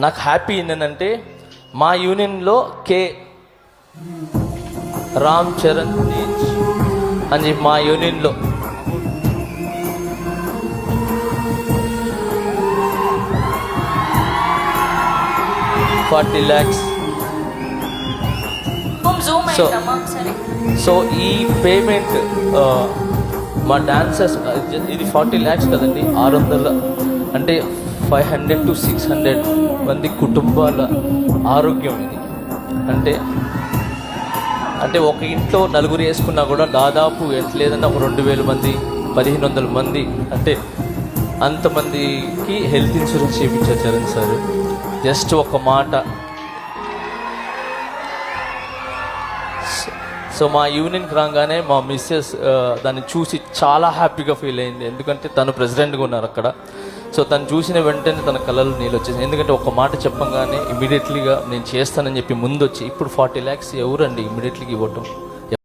నాకు హ్యాపీ ఏంటంటే మా యూనియన్లో కే రామ్ చరణ్ తేజ్ అని చెప్పి మా యూనియన్లో $40 lakhs. సో ఈ పేమెంట్ మా డాన్సర్స్ ఇది 40 lakhs కదండి, 600 అంటే 500 to 600 మంది కుటుంబాల ఆరోగ్యం ఇది. అంటే ఒక ఇంట్లో నలుగురు వేసుకున్నా కూడా దాదాపు లేదన్నా ఒక 2000 మంది 1500 మంది అంటే అంతమందికి హెల్త్ ఇన్సూరెన్స్ చేయించారు చరణ్ సార్. జస్ట్ ఒక మాట. సో మా యూనియన్కి రాగానే మా మిస్సెస్ దాన్ని చూసి చాలా హ్యాపీగా ఫీల్ అయింది, ఎందుకంటే తను ప్రెసిడెంట్గా ఉన్నారు అక్కడ. సో తను చూసిన వెంటనే తన కళ్ళలో నీళ్ళు వచ్చేసి, ఎందుకంటే ఒక మాట చెప్పంగానే ఇమీడియట్లీగా నేను చేస్తానని చెప్పి ముందు వచ్చి, ఇప్పుడు 40 lakhs ఎవరండి ఇమీడియట్లీగా ఇవ్వటం.